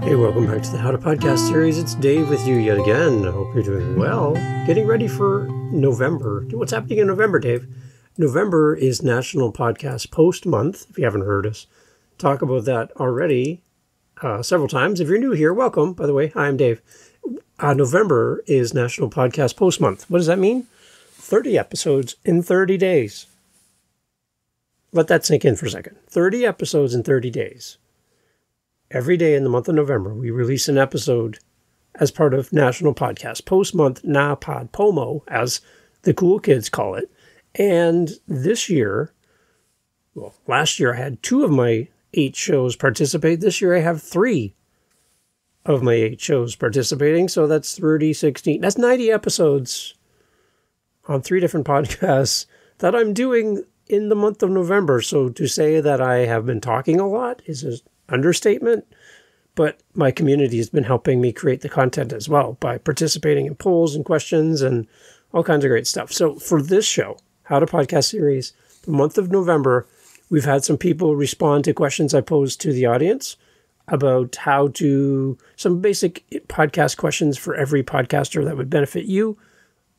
Hey, welcome back to the How to Podcast series. It's Dave with you yet again. I hope you're doing well. Getting ready for November. What's happening in November, Dave? November is National Podcast Post Month, if you haven't heard us talk about that already several times. If you're new here, welcome. By the way, hi, I'm Dave. November is National Podcast Post Month. What does that mean? 30 episodes in 30 days. Let that sink in for a second. 30 episodes in 30 days. Every day in the month of November, we release an episode as part of National Podcast Post Month, NaPodPoMo, as the cool kids call it. And this year, well, last year I had 2 of my 8 shows participate. This year I have 3 of my 8 shows participating. So that's 30, 16, that's 90 episodes on 3 different podcasts that I'm doing in the month of November. So to say that I have been talking a lot is an understatement, but my community has been helping me create the content as well by participating in polls and questions and all kinds of great stuff. So for this show, How to Podcast series, the month of November, we've had some people respond to questions I posed to the audience about some basic podcast questions for every podcaster that would benefit you.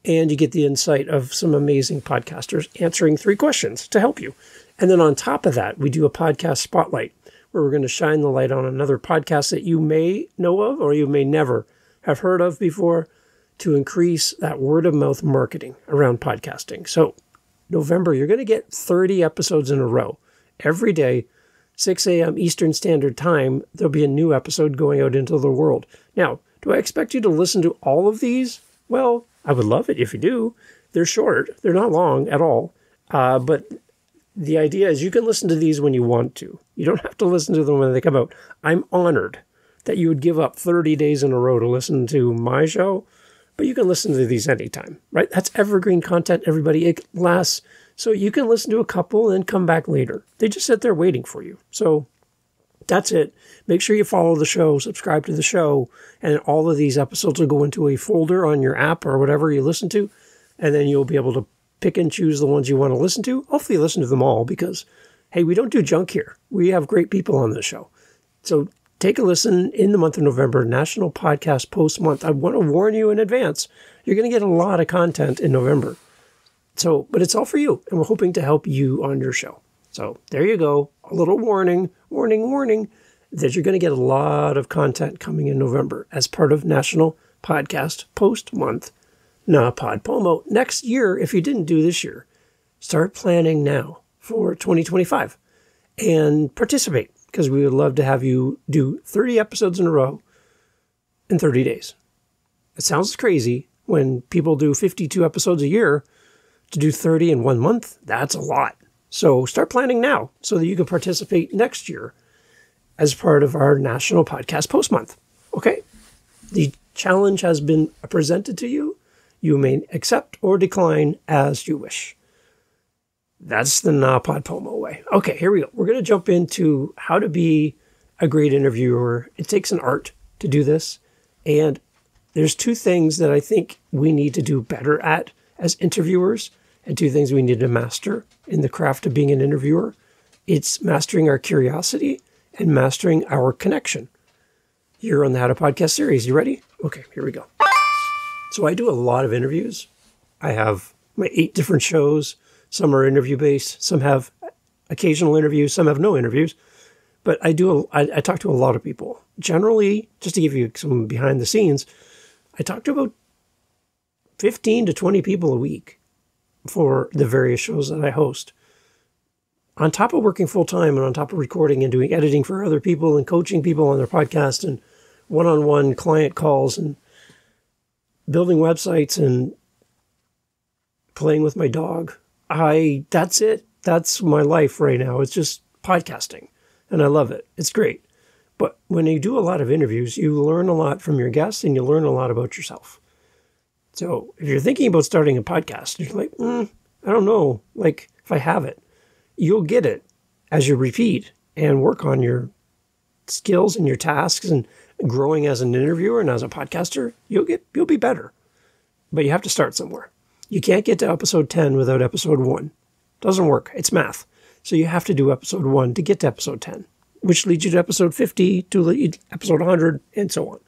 And you get the insight of some amazing podcasters answering 3 questions to help you. And then on top of that, we do a podcast spotlight where we're going to shine the light on another podcast that you may know of or you may never have heard of before to increase that word of mouth marketing around podcasting. So November, you're going to get 30 episodes in a row. Every day, 6 a.m. Eastern Standard Time, there'll be a new episode going out into the world. Now, do I expect you to listen to all of these? Well, I would love it if you do. They're short. They're not long at all. But the idea is you can listen to these when you want to. You don't have to listen to them when they come out. I'm honored that you would give up 30 days in a row to listen to my show, but you can listen to these anytime, right? That's evergreen content, everybody. It lasts, so you can listen to a couple and come back later. They just sit there waiting for you. So that's it. Make sure you follow the show, subscribe to the show, and all of these episodes will go into a folder on your app or whatever you listen to, and then you'll be able to pick and choose the ones you want to listen to. Hopefully you listen to them all because, hey, we don't do junk here. We have great people on the show. So take a listen in the month of November, National Podcast Post Month. I want to warn you in advance, you're going to get a lot of content in November. So, but it's all for you, and we're hoping to help you on your show. So there you go. A little warning, that you're going to get a lot of content coming in November as part of National Podcast Post Month. NaPodPoMo. Next year, if you didn't do this year, start planning now for 2025 and participate because we would love to have you do 30 episodes in a row in 30 days. It sounds crazy when people do 52 episodes a year. To do 30 in 1 month, that's a lot. So start planning now so that you can participate next year as part of our National Podcast Post Month. Okay? The challenge has been presented to you. You may accept or decline as you wish. That's the NaPodPoMo way. Okay, here we go. We're going to jump into how to be a great interviewer. It takes an art to do this. And there's 2 things that I think we need to do better at as interviewers and 2 things we need to master in the craft of being an interviewer. It's mastering our curiosity and mastering our connection. Here on the How to Podcast series. You ready? Okay, here we go. So I do a lot of interviews. I have my 8 different shows. Some are interview-based. Some have occasional interviews. Some have no interviews. But I talk to a lot of people. Generally, just to give you some behind the scenes, I talk to about 15 to 20 people a week for the various shows that I host. On top of working full-time and on top of recording and doing editing for other people and coaching people on their podcast and one-on-one client calls and building websites and playing with my dog. That's it. That's my life right now. It's just podcasting. And I love it. It's great. But when you do a lot of interviews, you learn a lot from your guests and you learn a lot about yourself. So if you're thinking about starting a podcast, you're like, I don't know. Like if I have it, you'll get it as you repeat and work on your skills and your tasks and growing as an interviewer and as a podcaster, you'll be better. But you have to start somewhere. You can't get to episode 10 without episode 1. Doesn't work. It's math. So you have to do episode 1 to get to episode 10. which leads you to episode 50, to episode 100, and so on.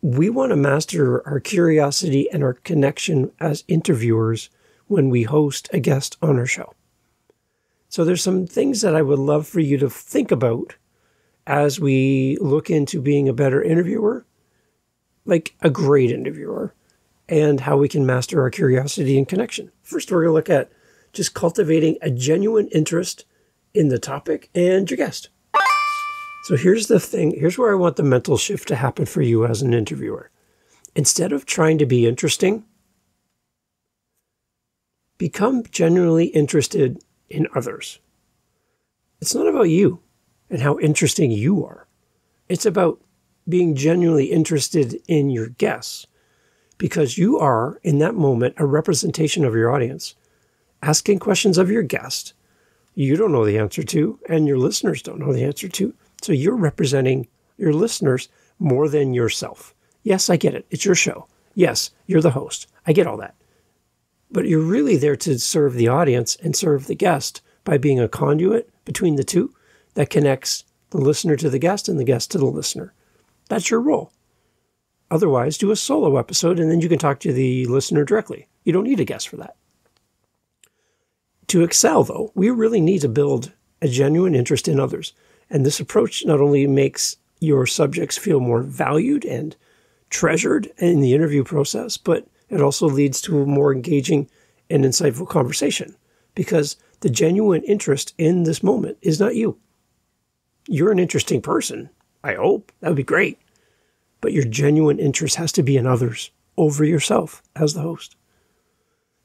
We want to master our curiosity and our connection as interviewers when we host a guest on our show. So there's some things that I would love for you to think about as we look into being a better interviewer, like a great interviewer, and how we can master our curiosity and connection. First, we're going to look at just cultivating a genuine interest in the topic and your guest. So here's the thing. Here's where I want the mental shift to happen for you as an interviewer. Instead of trying to be interesting, become genuinely interested in others. It's not about you and how interesting you are. It's about being genuinely interested in your guests, because you are, in that moment, a representation of your audience, asking questions of your guest you don't know the answer to, and your listeners don't know the answer to. So you're representing your listeners more than yourself. Yes, I get it. It's your show. Yes, you're the host. I get all that. But you're really there to serve the audience and serve the guest by being a conduit between the two that connects the listener to the guest and the guest to the listener. That's your role. Otherwise, do a solo episode and then you can talk to the listener directly. You don't need a guest for that. To excel, though, we really need to build a genuine interest in others. And this approach not only makes your subjects feel more valued and treasured in the interview process, but it also leads to a more engaging and insightful conversation, because the genuine interest in this moment is not you. You're an interesting person, I hope. That would be great. But your genuine interest has to be in others over yourself as the host.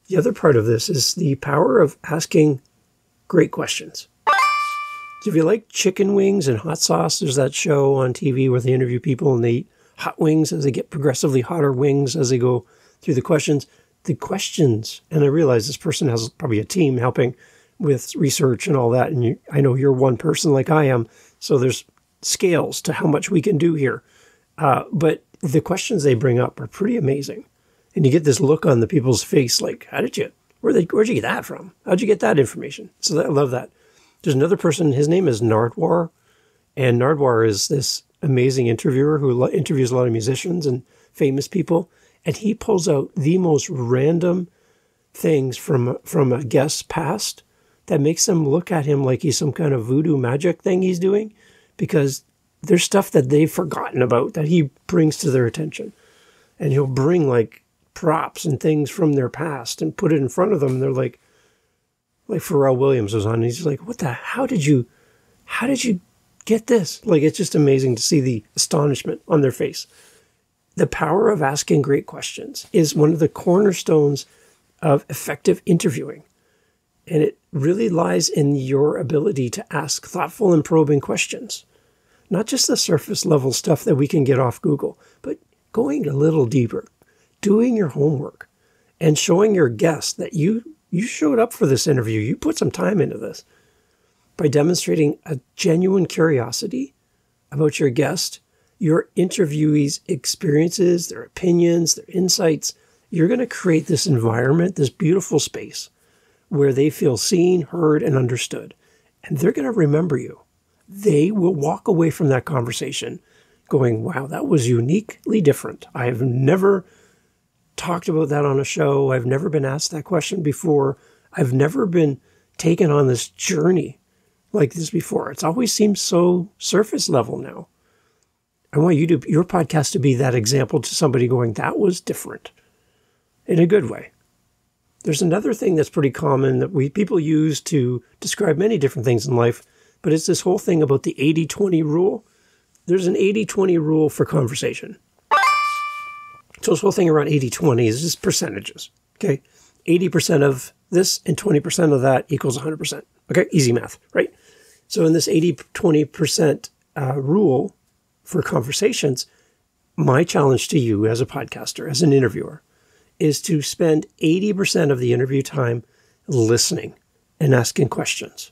The other part of this is the power of asking great questions. So if you like chicken wings and hot sauce, there's that show on TV where they interview people and they eat hot wings as they get progressively hotter wings as they go through the questions. The questions, and I realize this person has probably a team helping with research and all that, and I know you're one person like I am, so there's scales to how much we can do here. But the questions they bring up are pretty amazing. And you get this look on the people's face like, where'd you get that from? How'd you get that information? So I love that. There's another person, his name is Nardwar. And Nardwar is this amazing interviewer who interviews a lot of musicians and famous people. And he pulls out the most random things from a guest's past that makes them look at him like he's some kind of voodoo magic thing he's doing, because there's stuff that they've forgotten about that he brings to their attention. And he'll bring like props and things from their past and put it in front of them. And they're like Pharrell Williams was on, and he's like, how did you get this? Like, it's just amazing to see the astonishment on their face. The power of asking great questions is one of the cornerstones of effective interviewing. And it really lies in your ability to ask thoughtful and probing questions. Not just the surface level stuff that we can get off Google, but going a little deeper, doing your homework, and showing your guests that you showed up for this interview. You put some time into this. By demonstrating a genuine curiosity about your guest, your interviewee's experiences, their opinions, their insights, you're going to create this environment, this beautiful space where they feel seen, heard, and understood. And they're going to remember you. They will walk away from that conversation going, wow, that was uniquely different. I have never talked about that on a show. I've never been asked that question before. I've never been taken on this journey like this before. It's always seemed so surface level now. I want your podcast to be that example to somebody going, that was different, in a good way. There's another thing that's pretty common that people use to describe many different things in life, but it's this whole thing about the 80-20 rule. There's an 80-20 rule for conversation. So this whole thing around 80-20 is just percentages, okay? 80% of this and 20% of that equals 100%, okay? Easy math, right? So in this 80-20% rule for conversations, my challenge to you as a podcaster, as an interviewer, is to spend 80% of the interview time listening and asking questions,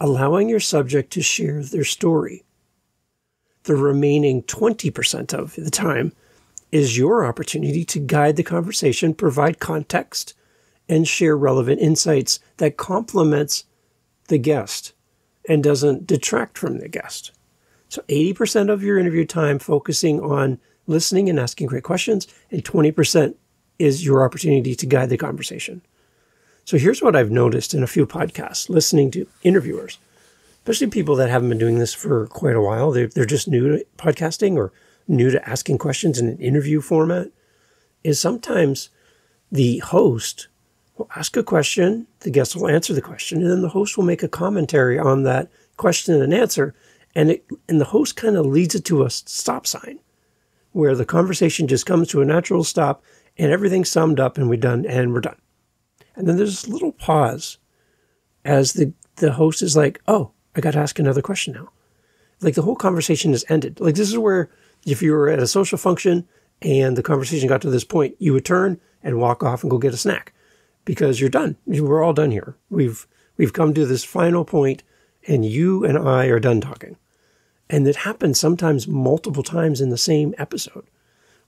allowing your subject to share their story. The remaining 20% of the time is your opportunity to guide the conversation, provide context, and share relevant insights that complements the guest and doesn't detract from the guest. So 80% of your interview time focusing on listening and asking great questions, and 20% is your opportunity to guide the conversation. So here's what I've noticed in a few podcasts, listening to interviewers, especially people that haven't been doing this for quite a while. They're just new to podcasting or new to asking questions in an interview format, is sometimes the host will ask a question, the guest will answer the question, and then the host will make a commentary on that question and answer, and the host kind of leads it to a stop sign where the conversation just comes to a natural stop and everything's summed up and we're done. And then there's this little pause as the host is like, oh, I got to ask another question now. Like the whole conversation is ended. Like this is where if you were at a social function and the conversation got to this point, you would turn and walk off and go get a snack because you're done. We're all done here. We've come to this final point and you and I are done talking. And it happens sometimes multiple times in the same episode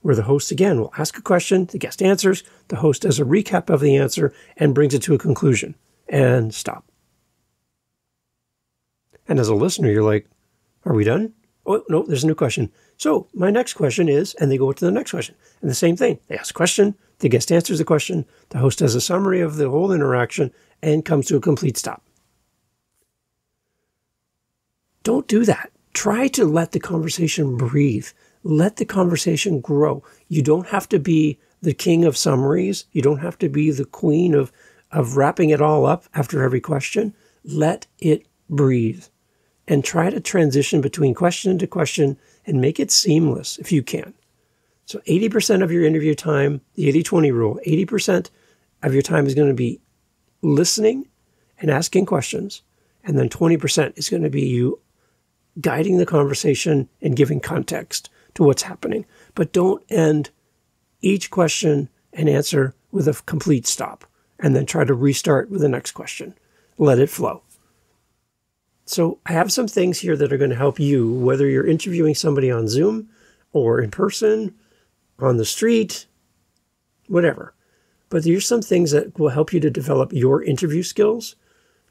where the host, again, will ask a question, the guest answers, the host does a recap of the answer and brings it to a conclusion and stop. And as a listener, you're like, are we done? Oh, no, there's a new question. So my next question is, and they go to the next question. And the same thing, they ask a question, the guest answers the question, the host does a summary of the whole interaction and comes to a complete stop. Don't do that. Try to let the conversation breathe. Let the conversation grow. You don't have to be the king of summaries. You don't have to be the queen of wrapping it all up after every question. Let it breathe. And try to transition between question to question and make it seamless if you can. So 80% of your interview time, the 80-20 rule, 80% of your time is going to be listening and asking questions. And then 20% is going to be you guiding the conversation and giving context to what's happening. But don't end each question and answer with a complete stop and then try to restart with the next question. Let it flow. So I have some things here that are going to help you, whether you're interviewing somebody on Zoom or in person, on the street, whatever. But here's some things that will help you to develop your interview skills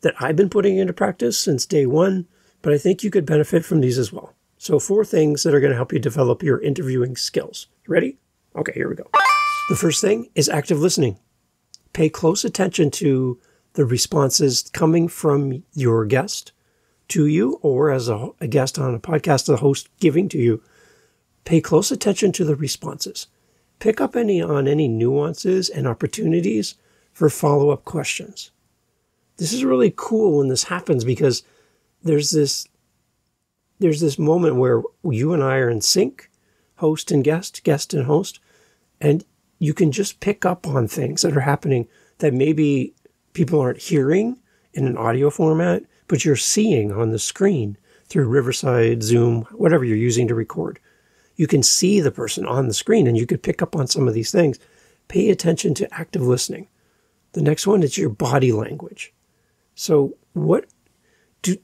that I've been putting into practice since day one, but I think you could benefit from these as well. So 4 things that are going to help you develop your interviewing skills. You ready? Okay, here we go. The first thing is active listening. Pay close attention to the responses coming from your guest to you, or as a guest on a podcast, the host giving to you. Pay close attention to the responses. Pick up on any nuances and opportunities for follow-up questions. This is really cool when this happens because there's this moment where you and I are in sync, host and guest and host, and you can just pick up on things that are happening that maybe people aren't hearing in an audio format, but you're seeing on the screen through Riverside, Zoom, whatever you're using to record. You can see the person on the screen and you could pick up on some of these things. Pay attention to active listening. The next one is your body language. So what do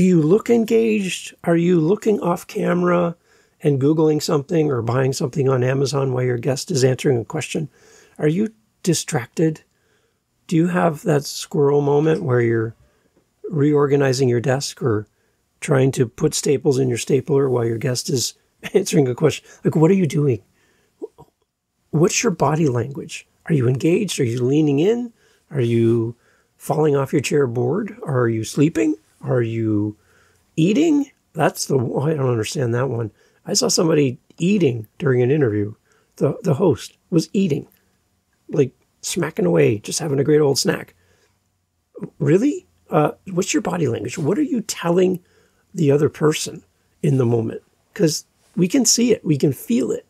you look engaged? Are you looking off camera and Googling something or buying something on Amazon while your guest is answering a question? Are you distracted? Do you have that squirrel moment where you're reorganizing your desk or trying to put staples in your stapler while your guest is answering a question? Like, what are you doing? What's your body language? Are you engaged? Are you leaning in? Are you falling off your chair bored? Are you sleeping? Are you eating? That's I don't understand that one. I saw somebody eating during an interview. The host was eating, like smacking away, just having a great old snack. Really? What's your body language? What are you telling the other person in the moment? Because we can see it, we can feel it,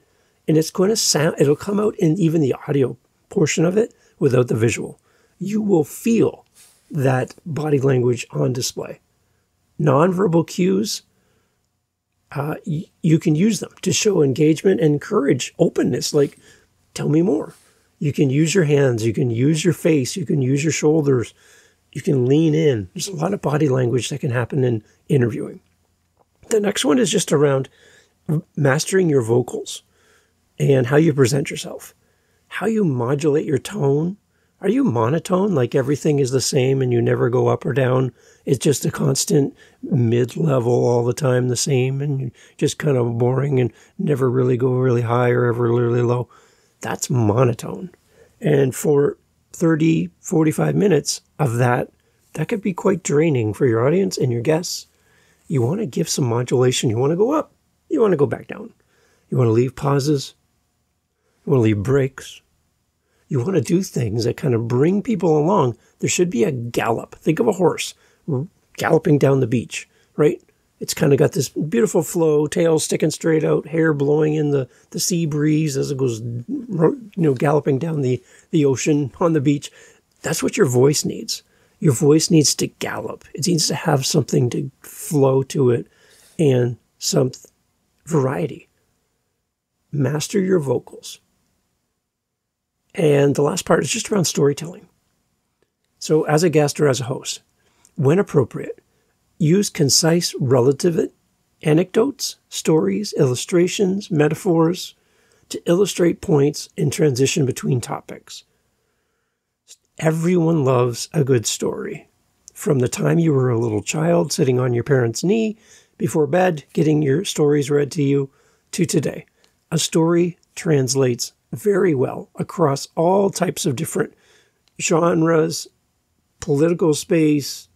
and it's going to sound, it'll come out in even the audio portion of it without the visual. You will feel that body language on display. Nonverbal cues, you can use them to show engagement and encourage openness, like, tell me more. You can use your hands, you can use your face, you can use your shoulders, you can lean in. There's a lot of body language that can happen in interviewing. The next one is just around mastering your vocals and how you present yourself, how you modulate your tone Are you monotone, like everything is the same and you never go up or down? It's just a constant mid-level all the time, the same, and you're just kind of boring and never really go really high or ever really low? That's monotone. And for 30, 45 minutes of that could be quite draining for your audience and your guests. You want to give some modulation. You want to go up. You want to go back down. You want to leave pauses. You want to leave breaks. You want to do things that kind of bring people along. There should be a gallop. Think of a horse galloping down the beach, right? It's kind of got this beautiful flow, tail sticking straight out, hair blowing in the sea breeze as it goes, galloping down the ocean on the beach. That's what your voice needs. Your voice needs to gallop. It needs to have something to flow to it and some variety. Master your vocals. And the last part is just around storytelling. So as a guest or as a host, when appropriate, use concise relative anecdotes, stories, illustrations, metaphors to illustrate points and transition between topics. Everyone loves a good story. From the time you were a little child sitting on your parents' knee before bed, getting your stories read to you, to today. A story translates very well across all types of different genres, political space,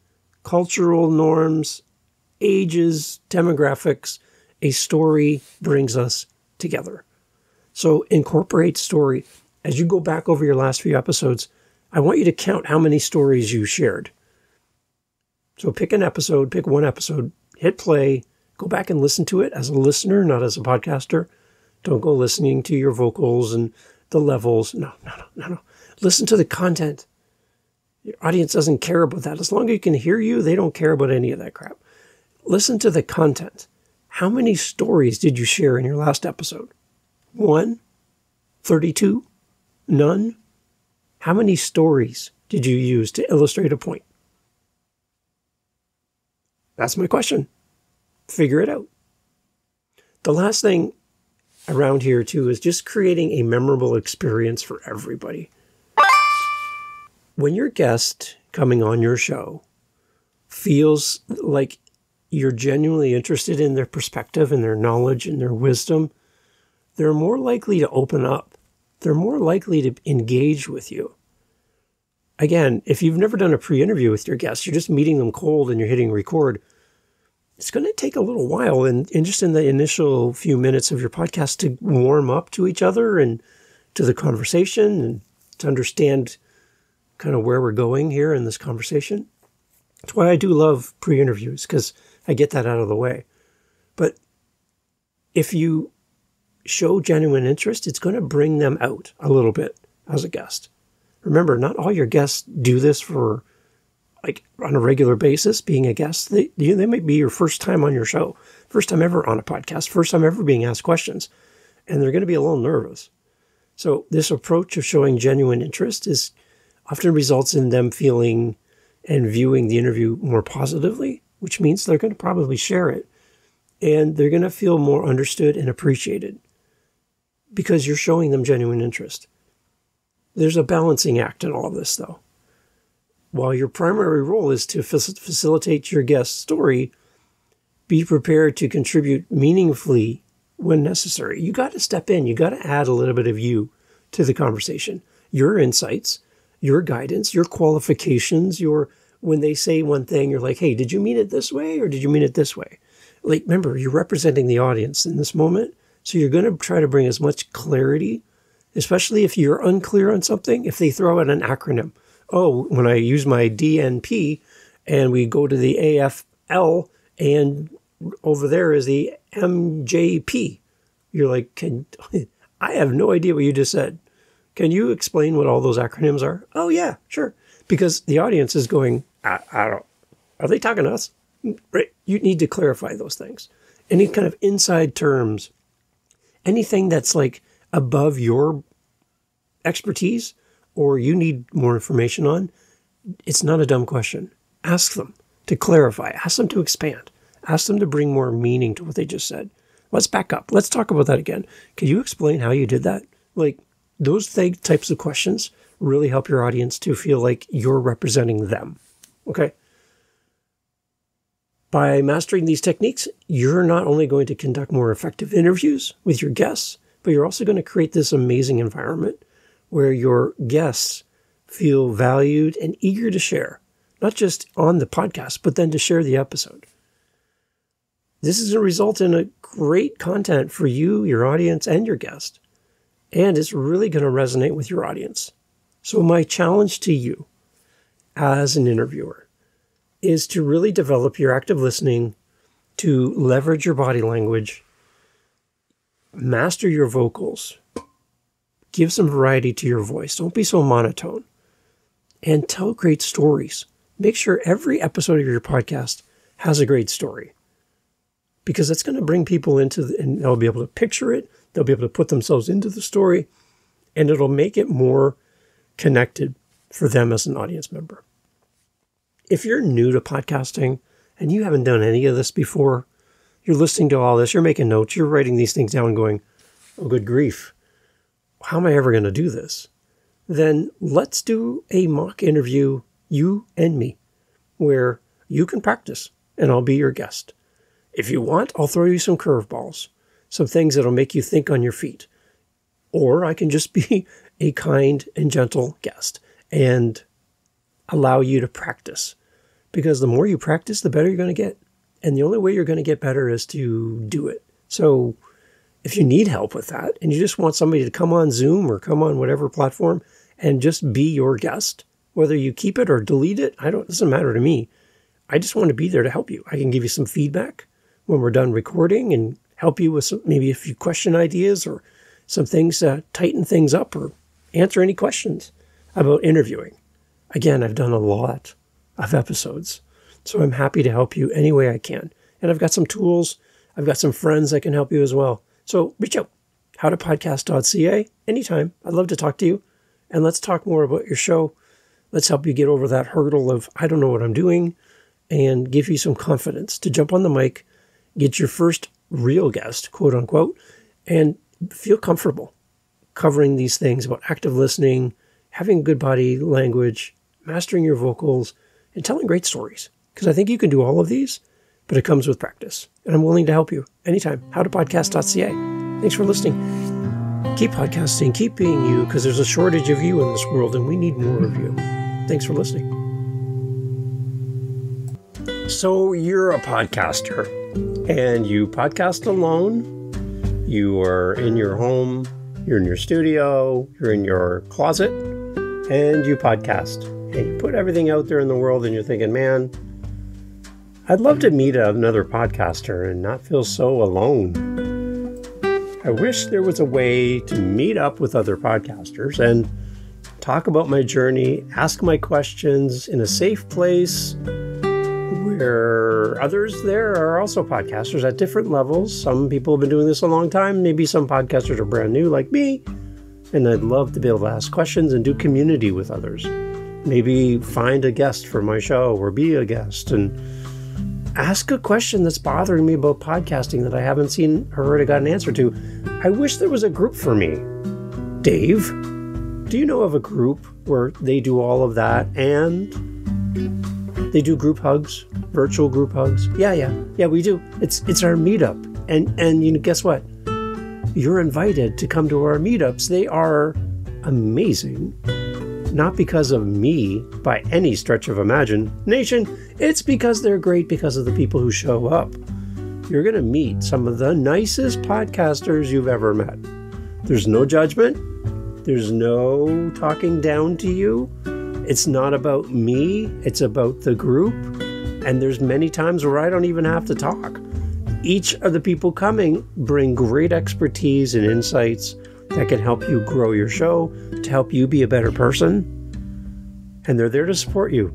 cultural norms, ages, demographics. A story brings us together. So incorporate story. As you go back over your last few episodes, I want you to count how many stories you shared. So pick one episode, hit play, go back and listen to it as a listener, not as a podcaster. Don't go listening to your vocals and the levels. No. Listen to the content. Your audience doesn't care about that. As long as you can hear you, they don't care about any of that crap. Listen to the content. How many stories did you share in your last episode? 1? 32? None? How many stories did you use to illustrate a point? That's my question. Figure it out. The last thing around here, too, is just creating a memorable experience for everybody. When your guest coming on your show feels like you're genuinely interested in their perspective and their knowledge and their wisdom, they're more likely to open up. They're more likely to engage with you. Again, if you've never done a pre-interview with your guests, you're just meeting them cold and you're hitting record, it's going to take a little while and just in the initial few minutes of your podcast to warm up to each other and to the conversation and to understand kind of where we're going here in this conversation. That's why I do love pre-interviews, because I get that out of the way. But if you show genuine interest, it's going to bring them out a little bit as a guest. Remember, not all your guests do this for like on a regular basis, being a guest. They might be your first time on your show, first time ever on a podcast, first time ever being asked questions, and they're going to be a little nervous. So this approach of showing genuine interest is often results in them feeling and viewing the interview more positively, which means they're going to probably share it, and they're going to feel more understood and appreciated because you're showing them genuine interest. There's a balancing act in all of this, though. While your primary role is to facilitate your guest's story, be prepared to contribute meaningfully when necessary. You got to step in. You got to add a little bit of you to the conversation. Your insights, your guidance, your qualifications, when they say one thing, you're like, hey, did you mean it this way or did you mean it this way? Like, remember, you're representing the audience in this moment, so you're going to try to bring as much clarity, especially if you're unclear on something. If they throw out an acronym, when I use my DNP and we go to the AFL and over there is the MJP, you're like, I have no idea what you just said. Can you explain what all those acronyms are? Oh, yeah, sure. Because the audience is going, I don't, are they talking to us? Right? You need to clarify those things. Any kind of inside terms, anything that's like above your expertise or you need more information on, it's not a dumb question. Ask them to clarify. Ask them to expand. Ask them to bring more meaning to what they just said. Let's back up. Let's talk about that again. Can you explain how you did that? Like, those types of questions really help your audience to feel like you're representing them. Okay? By mastering these techniques, you're not only going to conduct more effective interviews with your guests, but you're also going to create this amazing environment where your guests feel valued and eager to share, not just on the podcast, but then to share the episode. This is going to result in a great content for you, your audience, and your guest. And it's really going to resonate with your audience. So my challenge to you as an interviewer is to really develop your active listening, to leverage your body language, master your vocals, give some variety to your voice. Don't be so monotone. And tell great stories. Make sure every episode of your podcast has a great story. Because that's going to bring people into, and they'll be able to picture it. They'll be able to put themselves into the story. And it'll make it more connected for them as an audience member. If you're new to podcasting and you haven't done any of this before, you're listening to all this, you're making notes, you're writing these things down going, oh, good grief, how am I ever going to do this? Then let's do a mock interview, you and me, where you can practice and I'll be your guest. If you want, I'll throw you some curveballs, some things that'll make you think on your feet. Or I can just be a kind and gentle guest and allow you to practice. Because the more you practice, the better you're going to get. And the only way you're going to get better is to do it. So if you need help with that and you just want somebody to come on Zoom or come on whatever platform and just be your guest, whether you keep it or delete it, it doesn't matter to me. I just want to be there to help you. I can give you some feedback when we're done recording and help you with maybe a few question ideas or some things to tighten things up or answer any questions about interviewing. Again, I've done a lot of episodes, so I'm happy to help you any way I can. And I've got some tools. I've got some friends that can help you as well. So reach out, howtopodcast.ca, anytime. I'd love to talk to you. And let's talk more about your show. Let's help you get over that hurdle of, I don't know what I'm doing, and give you some confidence to jump on the mic, get your first real guest, quote unquote, and feel comfortable covering these things about active listening, having good body language, mastering your vocals, and telling great stories. Because I think you can do all of these, but it comes with practice. And I'm willing to help you anytime. howtopodcast.ca. Thanks for listening. Keep podcasting, keep being you, because there's a shortage of you in this world, and we need more of you. Thanks for listening. So you're a podcaster, and you podcast alone. You are in your home, you're in your studio, you're in your closet, and you podcast. And you put everything out there in the world, and you're thinking, man, I'd love to meet another podcaster and not feel so alone. I wish there was a way to meet up with other podcasters and talk about my journey, ask my questions in a safe place where others there are also podcasters at different levels. Some people have been doing this a long time. Maybe some podcasters are brand new like me. And I'd love to be able to ask questions and do community with others. Maybe find a guest for my show or be a guest and ask a question that's bothering me about podcasting that I haven't seen or heard or got an answer to. I wish there was a group for me. Dave, do you know of a group where they do all of that and they do group hugs, virtual group hugs? Yeah, we do. It's our meetup. And you know, guess what? You're invited to come to our meetups. They are amazing. Not because of me by any stretch of imagination. It's because they're great because of the people who show up. You're going to meet some of the nicest podcasters you've ever met. There's no judgment. There's no talking down to you. It's not about me. It's about the group. And there's many times where I don't even have to talk. Each of the people coming bring great expertise and insights that can help you grow your show, to help you be a better person. And they're there to support you.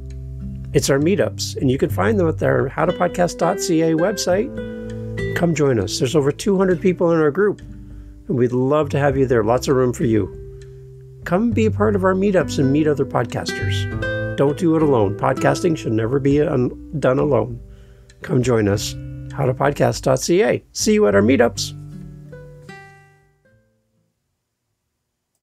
It's our meetups, and you can find them at their howtopodcast.ca website. Come join us. There's over 200 people in our group, and we'd love to have you there. Lots of room for you. Come be a part of our meetups and meet other podcasters. Don't do it alone. Podcasting should never be done alone. Come join us. howtopodcast.ca. See you at our meetups.